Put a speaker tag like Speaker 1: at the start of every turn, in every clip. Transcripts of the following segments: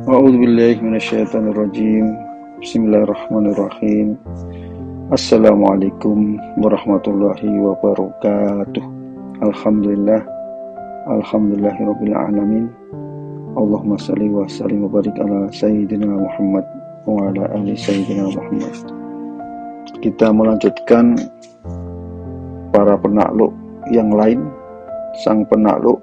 Speaker 1: A'udzubillahi minasyaitonirrajim. Bismillahirrahmanirrahim. Assalamualaikum warahmatullahi wabarakatuh. Alhamdulillahirabbil alamin. Allahumma shalli wa sallim wa barik ala sayyidina Muhammad wa ala ali sayyidina Muhammad. Kita melanjutkan para penakluk yang lain. Sang penakluk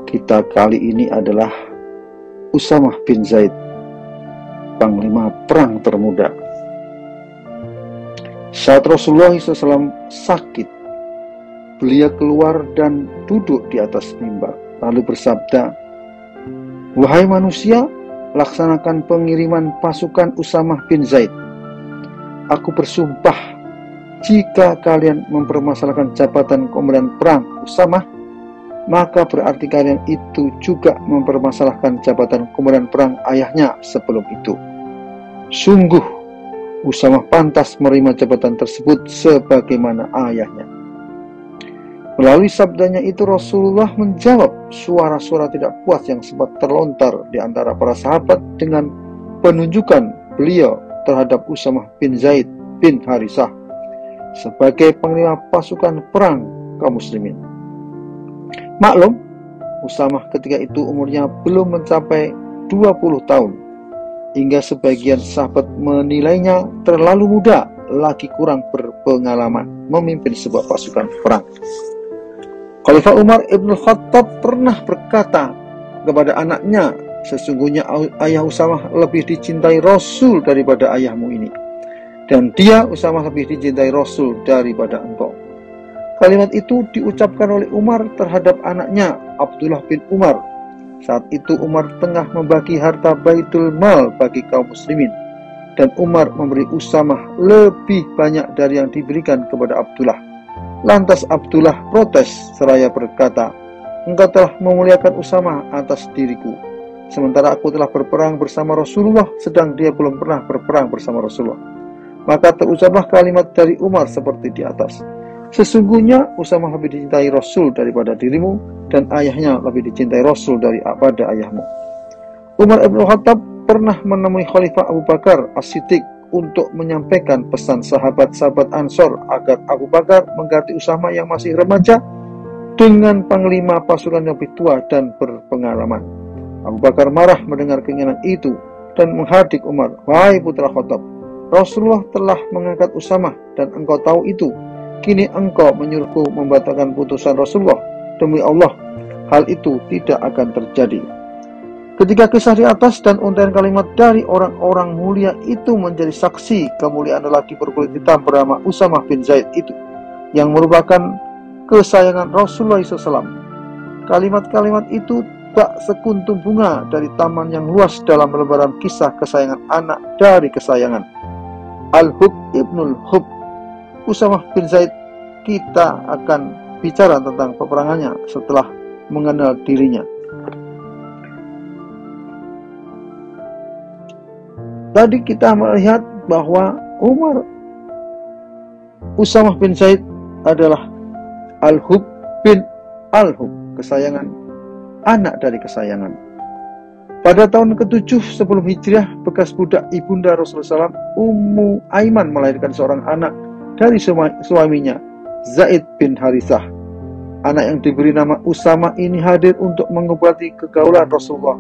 Speaker 1: kita kali ini adalah Usamah bin Zaid, panglima perang termuda. Saat Rasulullah SAW sakit, beliau keluar dan duduk di atas mimbar, lalu bersabda, "Wahai manusia, laksanakan pengiriman pasukan Usamah bin Zaid. Aku bersumpah, jika kalian mempermasalahkan jabatan komandan perang Usamah, maka berarti kalian itu juga mempermasalahkan jabatan komandan perang ayahnya sebelum itu. Sungguh, Usamah pantas menerima jabatan tersebut sebagaimana ayahnya." Melalui sabdanya itu Rasulullah menjawab suara-suara tidak puas yang sempat terlontar di antara para sahabat dengan penunjukan beliau terhadap Usamah bin Zaid bin Harisah sebagai panglima pasukan perang kaum muslimin. Maklum, Usamah ketika itu umurnya belum mencapai 20 tahun, hingga sebagian sahabat menilainya terlalu muda, lagi kurang berpengalaman memimpin sebuah pasukan perang. Khalifah Umar ibn Khattab pernah berkata kepada anaknya, "Sesungguhnya ayah Usamah lebih dicintai Rasul daripada ayahmu ini, dan dia Usamah lebih dicintai Rasul daripada engkau." Kalimat itu diucapkan oleh Umar terhadap anaknya Abdullah bin Umar. Saat itu Umar tengah membagi harta Baitul Mal bagi kaum muslimin, dan Umar memberi Usamah lebih banyak dari yang diberikan kepada Abdullah. Lantas Abdullah protes seraya berkata, "Engkau telah memuliakan Usamah atas diriku, sementara aku telah berperang bersama Rasulullah, sedang dia belum pernah berperang bersama Rasulullah." Maka terucaplah kalimat dari Umar seperti di atas, "Sesungguhnya Usamah lebih dicintai Rasul daripada dirimu, dan ayahnya lebih dicintai Rasul daripada ayahmu." Umar ibn Khattab pernah menemui Khalifah Abu Bakar As-Siddiq untuk menyampaikan pesan sahabat-sahabat Ansor agar Abu Bakar mengganti Usamah yang masih remaja dengan panglima pasukan yang lebih tua dan berpengalaman. Abu Bakar marah mendengar keinginan itu dan menghardik Umar, "Wahai putra Khattab, Rasulullah telah mengangkat Usamah dan engkau tahu itu. Kini engkau menyuruhku membatalkan putusan Rasulullah. Demi Allah, hal itu tidak akan terjadi." Ketika kisah di atas dan untayan kalimat dari orang-orang mulia itu menjadi saksi kemuliaan lelaki berkulit hitam bernama Usamah bin Zaid itu, yang merupakan kesayangan Rasulullah SAW. Kalimat-kalimat itu tak sekuntum bunga dari taman yang luas dalam lembaran kisah kesayangan anak dari kesayangan, Al-Hub ibnul Hub, Usamah bin Zaid. Kita akan bicara tentang peperangannya setelah mengenal dirinya. Tadi kita melihat bahwa Usamah bin Zaid adalah Al-Hub bin Al-Hub, kesayangan, anak dari kesayangan. Pada tahun ke-7 sebelum hijrah, bekas budak ibunda Rasulullah SAW, Ummu Aiman, melahirkan seorang anak dari suaminya, Zaid bin Harisah. Anak yang diberi nama Usamah ini hadir untuk mengobati kegaulan Rasulullah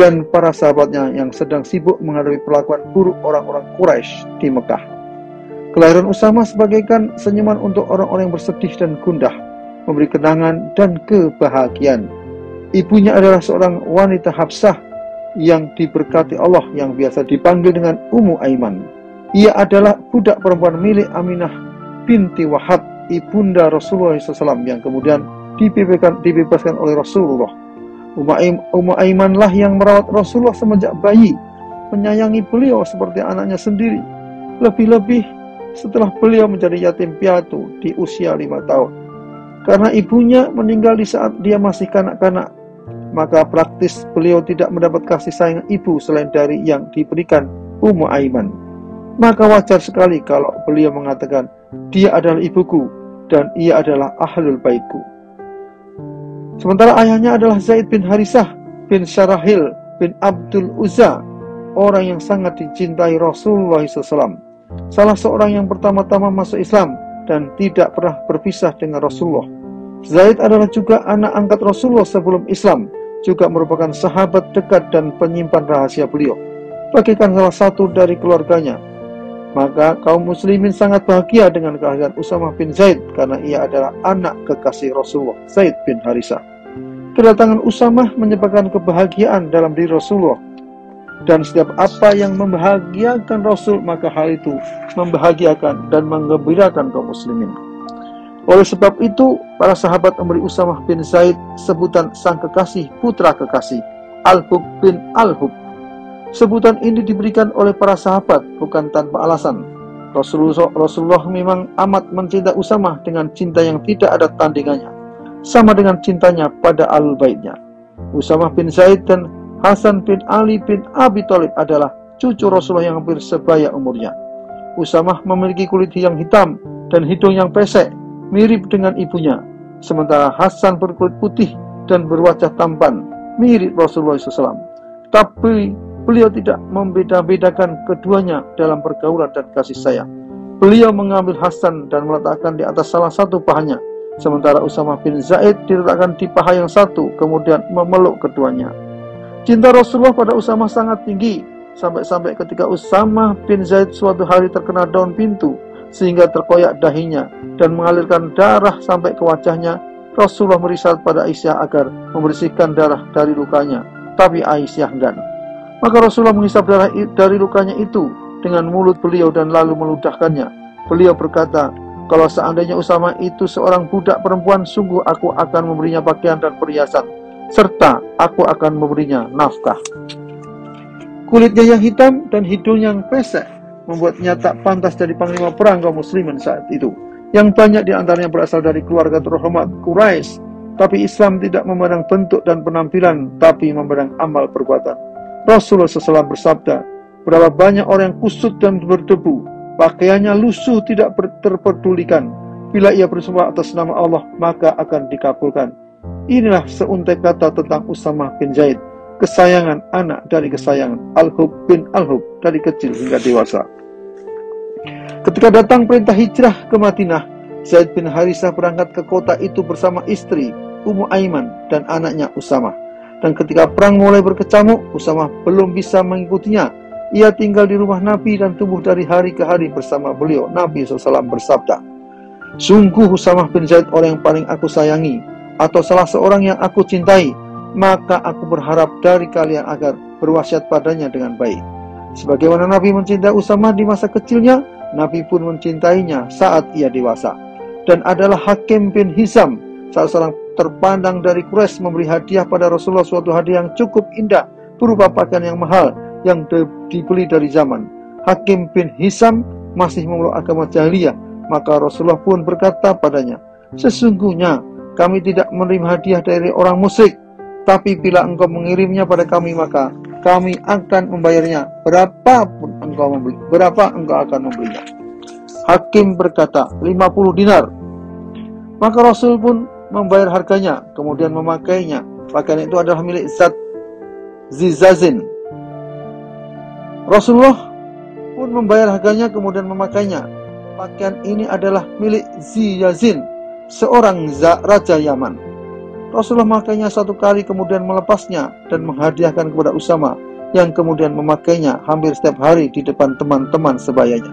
Speaker 1: dan para sahabatnya yang sedang sibuk menghadapi perlakuan buruk orang-orang Quraisy di Mekah. Kelahiran Usamah sebagaikan senyuman untuk orang-orang yang bersedih dan gundah, memberi kenangan dan kebahagiaan. Ibunya adalah seorang wanita Habsah yang diberkati Allah, yang biasa dipanggil dengan Ummu Aiman. Ia adalah budak perempuan milik Aminah binti Wahab, ibunda Rasulullah SAW, yang kemudian dibebaskan oleh Rasulullah. Ummu Aiman lah yang merawat Rasulullah semenjak bayi, menyayangi beliau seperti anaknya sendiri. Lebih-lebih setelah beliau menjadi yatim piatu di usia 5 tahun. Karena ibunya meninggal di saat dia masih kanak-kanak, maka praktis beliau tidak mendapat kasih sayang ibu selain dari yang diberikan Ummu Aiman. Maka wajar sekali kalau beliau mengatakan, "Dia adalah ibuku dan ia adalah ahlul baitku." Sementara ayahnya adalah Zaid bin Harisah bin Syarahil bin Abdul Uzza, orang yang sangat dicintai Rasulullah SAW. Salah seorang yang pertama-tama masuk Islam dan tidak pernah berpisah dengan Rasulullah. Zaid adalah juga anak angkat Rasulullah sebelum Islam, juga merupakan sahabat dekat dan penyimpan rahasia beliau, bagaikan salah satu dari keluarganya. Maka kaum muslimin sangat bahagia dengan kehadiran Usamah bin Zaid karena ia adalah anak kekasih Rasulullah, Zaid bin Harisah. Kedatangan Usamah menyebabkan kebahagiaan dalam diri Rasulullah, dan setiap apa yang membahagiakan Rasul, maka hal itu membahagiakan dan menggembirakan kaum muslimin. Oleh sebab itu, para sahabat memberi Usamah bin Zaid sebutan sang kekasih, putra kekasih, Al-Hub bin Al-Hub. Sebutan ini diberikan oleh para sahabat bukan tanpa alasan. Rasulullah memang amat mencintai Usamah dengan cinta yang tidak ada tandingannya, sama dengan cintanya pada Ahlul-Baitnya. Usamah bin Zaid dan Hasan bin Ali bin Abi Thalib adalah cucu Rasulullah yang hampir sebaya umurnya. Usamah memiliki kulit yang hitam dan hidung yang pesek, mirip dengan ibunya. Sementara Hasan berkulit putih dan berwajah tampan, mirip Rasulullah SAW. Tapi beliau tidak membeda-bedakan keduanya dalam pergaulan dan kasih sayang. Beliau mengambil Hasan dan meletakkan di atas salah satu pahanya, sementara Usamah bin Zaid diletakkan di paha yang satu, kemudian memeluk keduanya. Cinta Rasulullah pada Usamah sangat tinggi, sampai-sampai ketika Usamah bin Zaid suatu hari terkena daun pintu, sehingga terkoyak dahinya dan mengalirkan darah sampai ke wajahnya. Rasulullah merisal pada Aisyah agar membersihkan darah dari lukanya, tapi Aisyah enggan. Maka Rasulullah menghisap darah dari lukanya itu dengan mulut beliau dan lalu meludahkannya. Beliau berkata, kalau seandainya Usamah itu seorang budak perempuan, sungguh aku akan memberinya pakaian dan perhiasan, serta aku akan memberinya nafkah. Kulitnya yang hitam dan hidung yang pesek membuatnya tak pantas jadi panglima perang kaum muslimin saat itu, yang banyak diantaranya berasal dari keluarga terhormat Quraisy. Tapi Islam tidak memandang bentuk dan penampilan, tapi memandang amal perbuatan. Rasulullah SAW bersabda, berapa banyak orang yang kusut dan berdebu, pakaiannya lusuh tidak terpedulikan. Bila ia bersumpah atas nama Allah, maka akan dikabulkan. Inilah seuntai kata tentang Usamah bin Zaid, kesayangan anak dari kesayangan, Al-Hub bin Al-Hub, dari kecil hingga dewasa. Ketika datang perintah hijrah ke Madinah, Zaid bin Harisah berangkat ke kota itu bersama istri, Ummu Aiman, dan anaknya Usamah. Dan ketika perang mulai berkecamuk, Usamah belum bisa mengikutinya. Ia tinggal di rumah Nabi dan tumbuh dari hari ke hari bersama beliau. Nabi SAW bersabda, sungguh Usamah bin Zaid orang yang paling aku sayangi, atau salah seorang yang aku cintai, maka aku berharap dari kalian agar berwasiat padanya dengan baik. Sebagaimana Nabi mencintai Usamah di masa kecilnya, Nabi pun mencintainya saat ia dewasa. Dan adalah Hakim bin Hizam, salah seorang terpandang dari Quraisy, memberi hadiah pada Rasulullah suatu hadiah yang cukup indah berupa pakaian yang mahal yang dibeli dari zaman. Hakim bin Hizam masih memeluk agama jahiliyah, maka Rasulullah pun berkata padanya, sesungguhnya kami tidak menerima hadiah dari orang musyrik, tapi bila engkau mengirimnya pada kami, maka kami akan membayarnya berapa engkau akan membelinya. Hakim berkata 50 dinar. Maka Rasul pun membayar harganya, kemudian memakainya. Pakaian itu adalah milik Zizazin. Rasulullah pun membayar harganya, kemudian memakainya. Pakaian ini adalah milik Ziyazin, seorang raja Yaman. Rasulullah memakainya satu kali, kemudian melepasnya dan menghadiahkan kepada Usamah, yang kemudian memakainya hampir setiap hari di depan teman-teman sebayanya.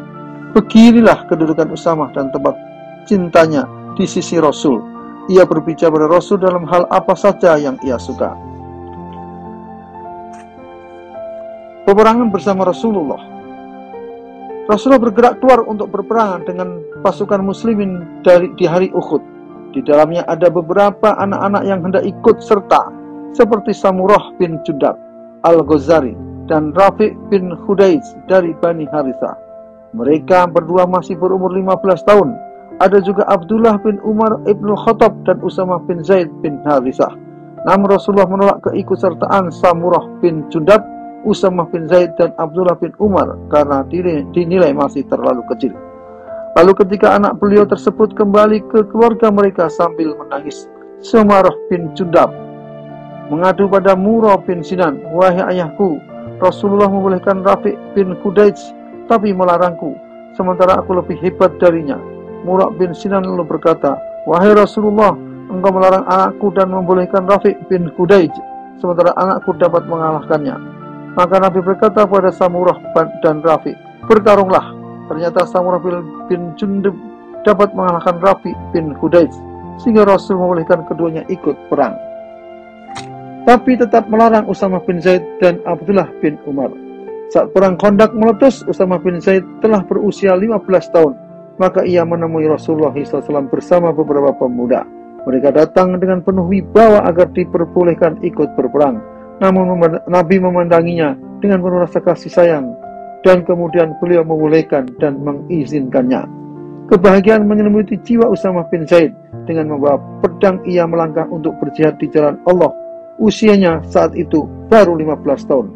Speaker 1: Beginilah kedudukan Usamah dan tempat cintanya di sisi Rasul. Ia berbicara pada Rasul dalam hal apa saja yang ia suka. Peperangan bersama Rasulullah. Rasulullah bergerak keluar untuk berperang dengan pasukan muslimin di hari Uhud. Di dalamnya ada beberapa anak-anak yang hendak ikut serta, seperti Samurah bin Jundab Al-Ghazari dan Rafi' bin Hudaiz dari Bani Harithah. Mereka berdua masih berumur 15 tahun. Ada juga Abdullah bin Umar ibn Khattab dan Usamah bin Zaid bin Harithah. Namun Rasulullah menolak keikutsertaan Samurah bin Jundab, Usamah bin Zaid dan Abdullah bin Umar karena dinilai masih terlalu kecil. Lalu ketika anak beliau tersebut kembali ke keluarga mereka sambil menangis, Samurah bin Jundab mengadu pada Murrah bin Sinan, "Wahai ayahku, Rasulullah membolehkan Rafi' bin Khudaij, tapi melarangku, sementara aku lebih hebat darinya." Murrah bin Sinan lalu berkata, "Wahai Rasulullah, engkau melarang anakku dan membolehkan Rafi' bin Khudaij, sementara anakku dapat mengalahkannya." Maka Nabi berkata pada Samurah dan Rafi', "Bertarunglah." Ternyata Samurah bin Jundub dapat mengalahkan Rafi' bin Khudaij, sehingga Rasul membolehkan keduanya ikut perang. Tapi tetap melarang Usamah bin Zaid dan Abdullah bin Umar. Saat perang Khandaq meletus, Usamah bin Zaid telah berusia 15 tahun. Maka ia menemui Rasulullah SAW bersama beberapa pemuda. Mereka datang dengan penuh wibawa agar diperbolehkan ikut berperang. Namun Nabi memandanginya dengan penuh rasa kasih sayang, dan kemudian beliau membolehkan dan mengizinkannya. Kebahagiaan menyelimuti jiwa Usamah bin Zaid. Dengan membawa pedang ia melangkah untuk berjihad di jalan Allah. Usianya saat itu baru 15 tahun.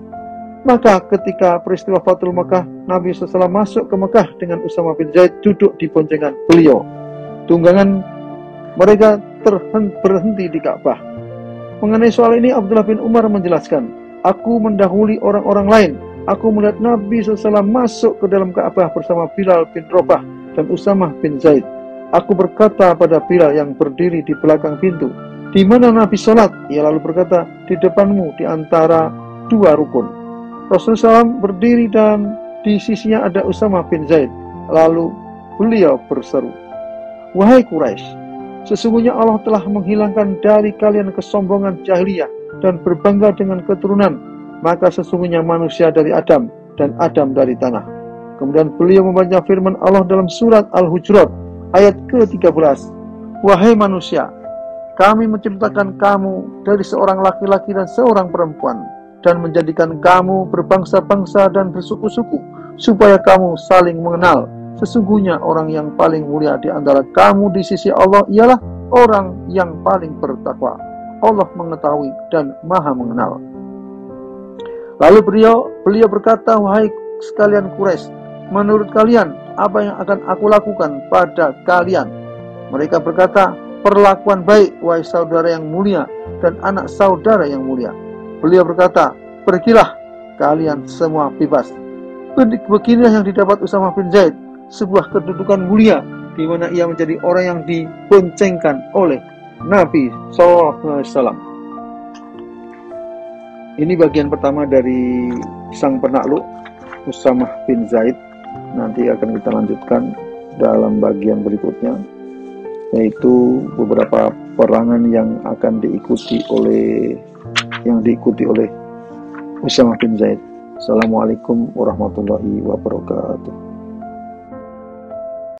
Speaker 1: Maka ketika peristiwa Fathul Makkah, Nabi SAW masuk ke Mekah dengan Usamah bin Zaid duduk di boncengan beliau. Tunggangan mereka berhenti di Ka'bah. Mengenai soal ini, Abdullah bin Umar menjelaskan, "Aku mendahului orang-orang lain. Aku melihat Nabi SAW masuk ke dalam Ka'bah bersama Bilal bin Rabah dan Usamah bin Zaid. Aku berkata pada Bilal yang berdiri di belakang pintu, 'Di mana Nabi sholat?' Ia lalu berkata, 'Di depanmu di antara dua rukun.' Rasulullah SAW berdiri dan di sisinya ada Usamah bin Zaid. Lalu beliau berseru, 'Wahai Quraisy, sesungguhnya Allah telah menghilangkan dari kalian kesombongan jahiliyah dan berbangga dengan keturunan. Maka sesungguhnya manusia dari Adam dan Adam dari tanah.' Kemudian beliau membaca firman Allah dalam surat Al-Hujurat ayat ke-13, 'Wahai manusia, kami menciptakan kamu dari seorang laki-laki dan seorang perempuan, dan menjadikan kamu berbangsa-bangsa dan bersuku-suku, supaya kamu saling mengenal. Sesungguhnya orang yang paling mulia di antara kamu di sisi Allah ialah orang yang paling bertakwa. Allah mengetahui dan Maha mengenal.' Lalu beliau berkata, 'Wahai sekalian Quraisy, menurut kalian apa yang akan aku lakukan pada kalian?' Mereka berkata, 'Perlakuan baik, wahai saudara yang mulia dan anak saudara yang mulia.' Beliau berkata, 'Pergilah, kalian semua bebas.' Beginilah yang didapat Usamah bin Zaid, sebuah kedudukan mulia di mana ia menjadi orang yang diboncengkan oleh Nabi SAW. Ini bagian pertama dari sang penakluk Usamah bin Zaid. Nanti akan kita lanjutkan dalam bagian berikutnya, yaitu beberapa perangan yang akan diikuti oleh Usamah bin Zaid. Assalamualaikum warahmatullahi wabarakatuh.